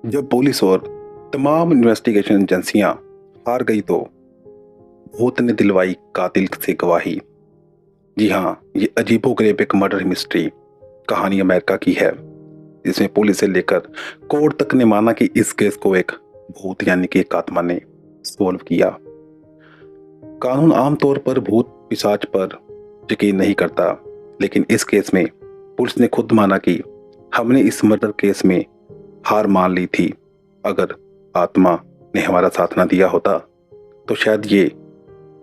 जब पुलिस और तमाम इन्वेस्टिगेशन एजेंसियां हार गई तो भूत ने दिलवाई कातिल से गवाही। जी हाँ, ये अजीबोगरीब एक मर्डर मिस्ट्री कहानी अमेरिका की है, जिसमें पुलिस से लेकर कोर्ट तक ने माना कि इस केस को एक भूत यानी कि एक आत्मा ने सोल्व किया। कानून आमतौर पर भूत पिशाच पर यकीन नहीं करता, लेकिन इस केस में पुलिस ने खुद माना कि हमने इस मर्डर केस में हार मान ली थी। अगर आत्मा ने हमारा साथ ना दिया होता तो शायद ये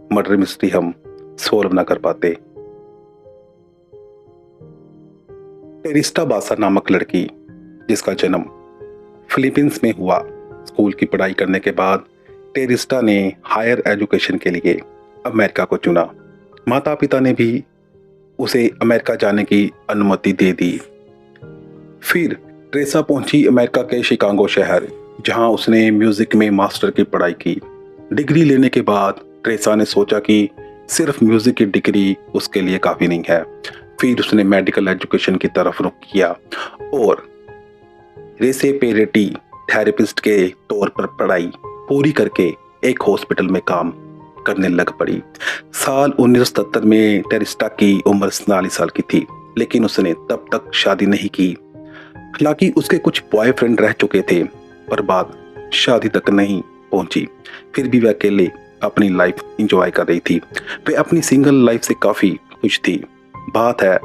मर्डर मिस्ट्री हम सोल्व ना कर पाते। टेरिस्टा बासा नामक लड़की, जिसका जन्म फिलीपींस में हुआ, स्कूल की पढ़ाई करने के बाद टेरिस्टा ने हायर एजुकेशन के लिए अमेरिका को चुना। माता पिता ने भी उसे अमेरिका जाने की अनुमति दे दी। फिर ट्रेसा पहुंची अमेरिका के शिकागो शहर, जहां उसने म्यूजिक में मास्टर की पढ़ाई की। डिग्री लेने के बाद ट्रेसा ने सोचा कि सिर्फ म्यूजिक की डिग्री उसके लिए काफ़ी नहीं है। फिर उसने मेडिकल एजुकेशन की तरफ रुख किया और रेसेपेरेटी थेरेपिस्ट के तौर पर पढ़ाई पूरी करके एक हॉस्पिटल में काम करने लग पड़ी। साल 1977 में टेरिस्टा की उम्र 47 साल की थी, लेकिन उसने तब तक शादी नहीं की। हालांकि उसके कुछ बॉयफ्रेंड रह चुके थे, पर बात शादी तक नहीं पहुंची। फिर भी वह अकेले अपनी लाइफ एंजॉय कर रही थी। वह अपनी सिंगल लाइफ से काफ़ी खुश थी। बात है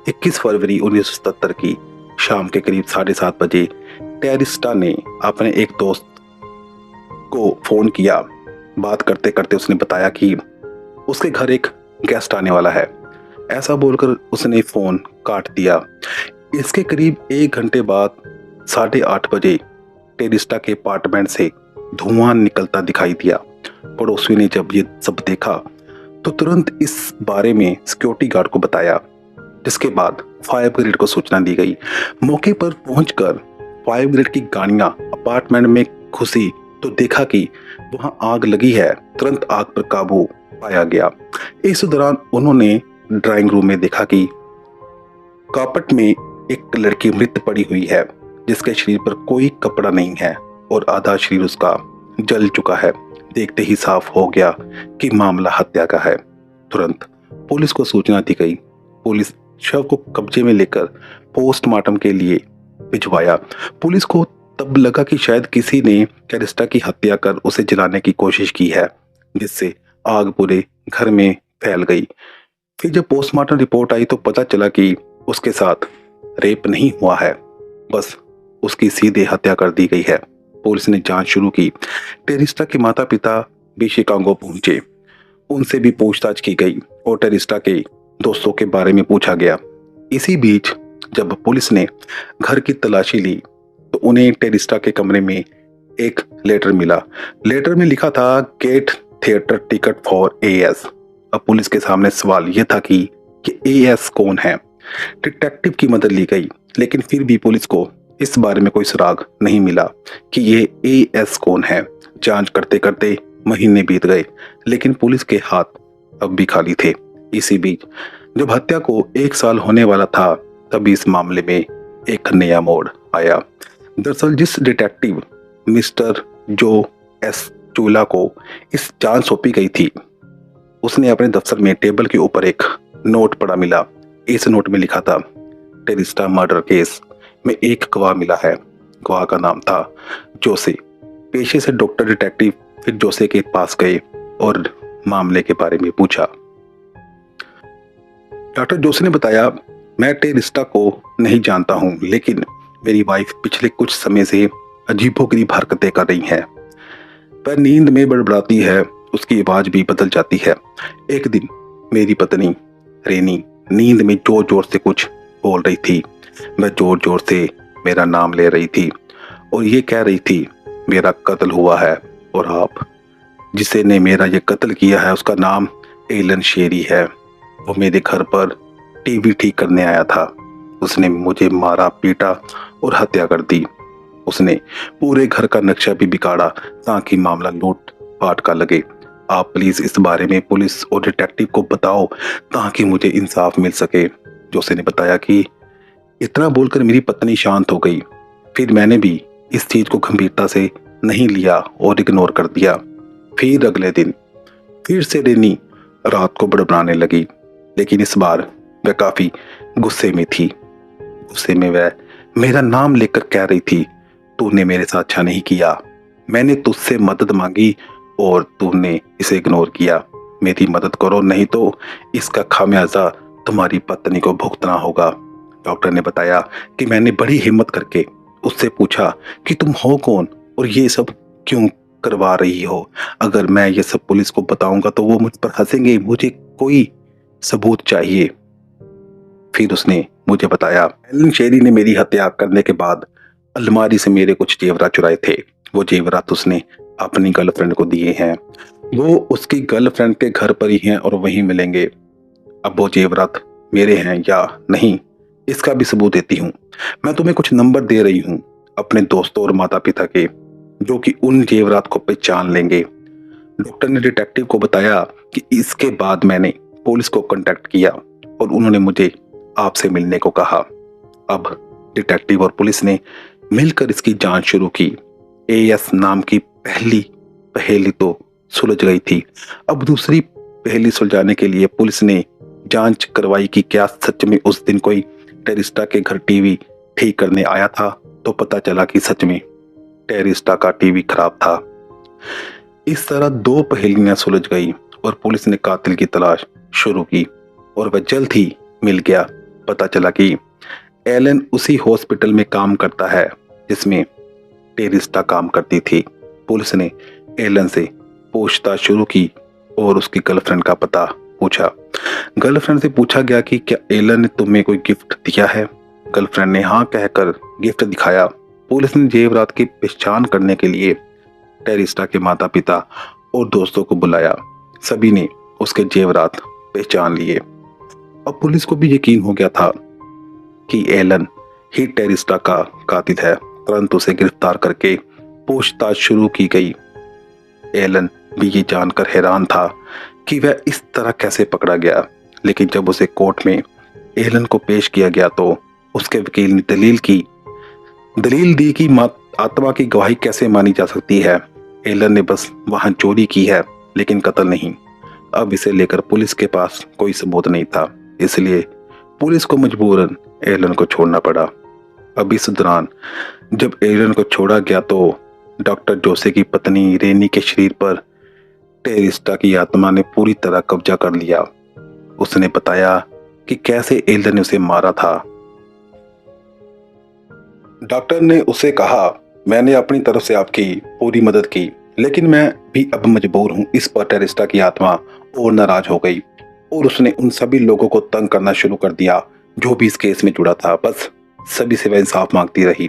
21 फरवरी 1977 की शाम के करीब 7:30 बजे। टेरिस्टा ने अपने एक दोस्त को फ़ोन किया। बात करते करते उसने बताया कि उसके घर एक गेस्ट आने वाला है। ऐसा बोलकर उसने फ़ोन काट दिया। इसके करीब 1 घंटे बाद 8:30 बजे टेरिस्टा के अपार्टमेंट से धुआं निकलता दिखाई दिया। पड़ोसी ने जब ये सब देखा तो तुरंत इस बारे में सिक्योरिटी गार्ड को बताया, जिसके बाद फायर ब्रिगेड को सूचना दी गई। मौके पर पहुंचकर फायर ब्रिगेड की गाड़ियां अपार्टमेंट में घुसी तो देखा कि वहां आग लगी है। तुरंत आग पर काबू पाया गया। इस दौरान उन्होंने ड्राइंग रूम में देखा कि कार्पेट में एक लड़की मृत पड़ी हुई है, जिसके शरीर पर कोई कपड़ा नहीं है और आधा शरीर उसका जल चुका है। देखते ही साफ हो गया कि मामला हत्या का है। तुरंत पुलिस को सूचना दी गई। पुलिस शव को कब्जे में लेकर पोस्टमार्टम के लिए भिजवाया। पुलिस को तब लगा कि शायद किसी ने टेरिस्टा की हत्या कर उसे जलाने की कोशिश की है, जिससे आग पूरे घर में फैल गई। फिर जब पोस्टमार्टम रिपोर्ट आई तो पता चला कि उसके साथ रेप नहीं हुआ है, बस उसकी सीधे हत्या कर दी गई है। पुलिस ने जांच शुरू की। टेरिस्टा के माता पिता भी शिकागो पहुंचे। उनसे भी पूछताछ की गई और टेरिस्टा के दोस्तों के बारे में पूछा गया। इसी बीच जब पुलिस ने घर की तलाशी ली तो उन्हें टेरिस्टा के कमरे में एक लेटर मिला। लेटर में लिखा था, get theatre ticket for AS. अब पुलिस के सामने सवाल यह था कि एएस कौन है। डिटेक्टिव की मदद ली गई, लेकिन फिर भी पुलिस को इस बारे में कोई सुराग नहीं मिला कि ये एएस कौन है। जांच करते करते महीने बीत गए, लेकिन पुलिस के हाथ अब भी खाली थे। इसी बीच जब हत्या को 1 साल होने वाला था, तभी इस मामले में एक नया मोड़ आया। दरअसल जिस डिटेक्टिव मिस्टर जो एस चूला को इस जांच सौंपी गई थी, उसने अपने दफ्तर में टेबल के ऊपर एक नोट पड़ा मिला। इस नोट में लिखा था, टेरिस्टा मर्डर केस में एक गवाह मिला है। गवाह का नाम था जोसे। पेशे से डॉक्टर डिटेक्टिव फिर जोसे के पास गए और मामले के बारे में पूछा। डॉक्टर जोसे ने बताया, मैं टेरिस्टा को नहीं जानता हूं, लेकिन मेरी वाइफ पिछले कुछ समय से अजीबोगरीब हरकतें कर रही है। वह नींद में बड़बड़ाती है, उसकी आवाज भी बदल जाती है। एक दिन मेरी पत्नी रेनी नींद में जोर जोर से कुछ बोल रही थी। वह जोर जोर से मेरा नाम ले रही थी और ये कह रही थी, मेरा कत्ल हुआ है और आप जिसे ने मेरा ये कत्ल किया है उसका नाम एलन शेरी है। वो मेरे घर पर टीवी ठीक करने आया था। उसने मुझे मारा, पीटा और हत्या कर दी। उसने पूरे घर का नक्शा भी बिगाड़ा ताकि मामला लूट पाट का लगे। आप प्लीज इस बारे में पुलिस और डिटेक्टिव को बताओ ताकि मुझे इंसाफ मिल सके। जोसे ने बताया कि इतना बोलकर मेरी पत्नी शांत हो गई। फिर मैंने भी इस चीज को गंभीरता से नहीं लिया और इग्नोर कर दिया। फिर अगले दिन फिर से रेनी रात को बड़बड़ाने लगी, लेकिन इस बार वह काफी गुस्से में थी। गुस्से में वह मेरा नाम लेकर कह रही थी, तूने मेरे साथ अच्छा नहीं किया, मैंने तुझसे मदद मांगी और तूने इसे इग्नोर किया। मेरी मदद करो, नहीं तो इसका खामियाजा तुम्हारी पत्नी को भुगतना होगा। डॉक्टर ने बताया कि मैंने बड़ी हिम्मत करके उससे पूछा कि तुम हो कौन और ये सब क्यों करवा रही हो। अगर मैं ये सब पुलिस को बताऊंगा तो वो मुझ पर हंसेंगे, मुझे कोई सबूत चाहिए। फिर उसने मुझे बताया, एलन शेरी ने मेरी हत्या करने के बाद अलमारी से मेरे कुछ जेवरात चुराए थे। वो जेवरात उसने अपनी गर्लफ्रेंड को दिए हैं। वो उसकी गर्लफ्रेंड के घर पर ही हैं और वहीं मिलेंगे। अब वो जेवरात मेरे हैं या नहीं, इसका भी सबूत देती हूँ। मैं तुम्हें कुछ नंबर दे रही हूँ अपने दोस्तों और माता पिता के, जो कि उन जेवरात को पहचान लेंगे। डॉक्टर ने डिटेक्टिव को बताया कि इसके बाद मैंने पुलिस को कांटेक्ट किया और उन्होंने मुझे आपसे मिलने को कहा। अब डिटेक्टिव और पुलिस ने मिलकर इसकी जांच शुरू की। एएस नाम की पहली पहेली तो सुलझ गई थी। अब दूसरी पहेली सुलझाने के लिए पुलिस ने जांच करवाई कि क्या सच में उस दिन कोई टेरिस्टा के घर टीवी ठीक करने आया था। तो पता चला कि सच में टेरिस्टा का टीवी खराब था। इस तरह दो पहेलियां सुलझ गई और पुलिस ने कातिल की तलाश शुरू की और वह जल्द ही मिल गया। पता चला कि एलन उसी हॉस्पिटल में काम करता है जिसमें टेरिस्टा काम करती थी। पुलिस ने एलन से पूछताछ शुरू की और उसकी गर्लफ्रेंड का पता पूछा। गर्लफ्रेंड से पूछा गया कि क्या एलन ने तुम्हें कोई गिफ्ट दिया है। गर्लफ्रेंड ने हाँ कहकर गिफ्ट दिखाया। पुलिस ने जेवरात की पहचान करने के लिए टेरिस्टा के माता पिता और दोस्तों को बुलाया। सभी ने उसके जेवरात पहचान लिए। अब पुलिस को भी यकीन हो गया था कि एलन ही टेरिस्टा का कातिल है। तुरंत उसे गिरफ्तार करके पूछताछ शुरू की गई। एलन भी ये जानकर हैरान था कि वह इस तरह कैसे पकड़ा गया, लेकिन जब उसे कोर्ट में एलन को पेश किया गया तो उसके वकील ने दलील दी कि आत्मा की गवाही कैसे मानी जा सकती है। एलन ने बस वहां चोरी की है लेकिन कत्ल नहीं। अब इसे लेकर पुलिस के पास कोई सबूत नहीं था, इसलिए पुलिस को मजबूरन एलन को छोड़ना पड़ा। अब इस दौरान जब एलन को छोड़ा गया तो डॉक्टर जोसे की पत्नी रेनी के शरीर पर टेरिस्टा की आत्मा ने पूरी तरह कब्जा कर लिया। उसने बताया कि कैसे एलन ने उसे मारा था। डॉक्टर ने उसे कहा, मैंने अपनी तरफ से आपकी पूरी मदद की, लेकिन मैं भी अब मजबूर हूं। इस पर टेरिस्टा की आत्मा और नाराज हो गई और उसने उन सभी लोगों को तंग करना शुरू कर दिया जो भी इस केस में जुड़ा था। बस सभी से वह इंसाफ मांगती रही।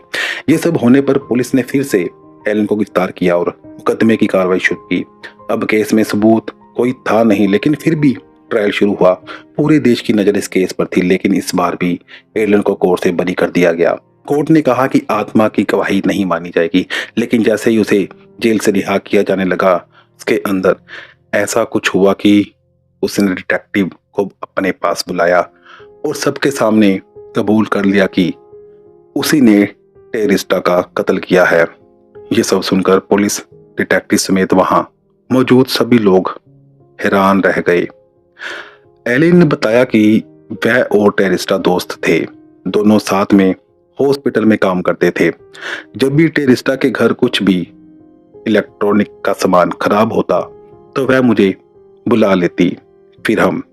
ये सब होने पर पुलिस ने फिर से एलन को गिरफ्तार किया और मुकदमे की कार्रवाई शुरू की। अब केस में सबूत कोई था नहीं, लेकिन फिर भी ट्रायल शुरू हुआ। पूरे देश की नजर इस केस पर थी, लेकिन इस बार भी एलन को कोर्ट से बरी कर दिया गया। कोर्ट ने कहा कि आत्मा की गवाही नहीं मानी जाएगी, लेकिन जैसे ही उसे जेल से रिहा किया जाने लगा, उसके अंदर ऐसा कुछ हुआ कि उसने डिटेक्टिव को अपने पास बुलाया और सबके सामने कबूल कर लिया कि उसी ने टेरिस्टा का कत्ल किया है। ये सब सुनकर पुलिस, डिटेक्टिव समेत वहां मौजूद सभी लोग हैरान रह गए। एलिन ने बताया कि वह और टेरिस्टा दोस्त थे, दोनों साथ में हॉस्पिटल में काम करते थे। जब भी टेरिस्टा के घर कुछ भी इलेक्ट्रॉनिक का सामान खराब होता तो वह मुझे बुला लेती, फिर हम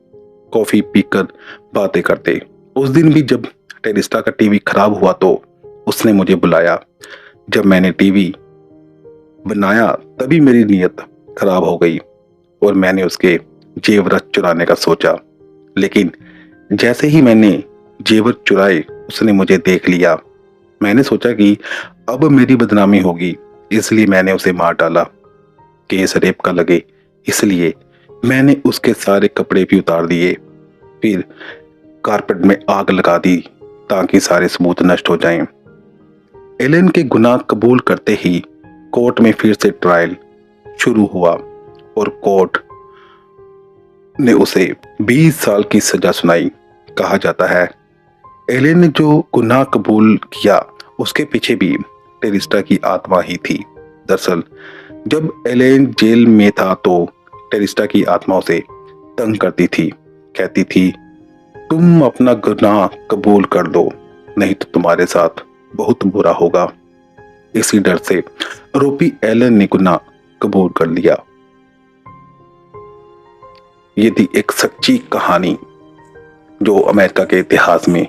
कॉफी पीकर बातें करते। उस दिन भी जब टेरिस्टा का टीवी खराब हुआ तो उसने मुझे बुलाया। जब मैंने टीवी बनाया तभी मेरी नीयत खराब हो गई और मैंने उसके जेवरात चुराने का सोचा, लेकिन जैसे ही मैंने जेवर चुराए उसने मुझे देख लिया। मैंने सोचा कि अब मेरी बदनामी होगी, इसलिए मैंने उसे मार डाला। केस रेप का लगे इसलिए मैंने उसके सारे कपड़े भी उतार दिए, फिर कारपेट में आग लगा दी ताकि सारे सबूत नष्ट हो जाएं। एलन के गुनाह कबूल करते ही कोर्ट में फिर से ट्रायल शुरू हुआ और कोर्ट ने उसे 20 साल की सजा सुनाई। कहा जाता है एलन ने जो गुनाह कबूल किया उसके पीछे भी टेरिस्टा की आत्मा ही थी। दरअसल जब एलेन जेल में था तो टेरिस्टा की आत्मा उसे तंग करती थी, कहती थी तुम अपना गुनाह कबूल कर दो, नहीं तो तुम्हारे साथ बहुत बुरा होगा। इसी डर से रोपी एलन ने गुनाह कबूल कर लिया। ये थी एक सच्ची कहानी जो अमेरिका के इतिहास में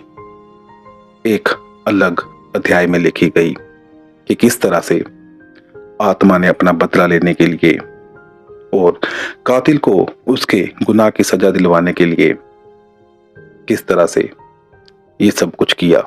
एक अलग अध्याय में लिखी गई कि किस तरह से आत्मा ने अपना बदला लेने के लिए और कातिल को उसके गुनाह की सजा दिलवाने के लिए किस तरह से ये सब कुछ किया।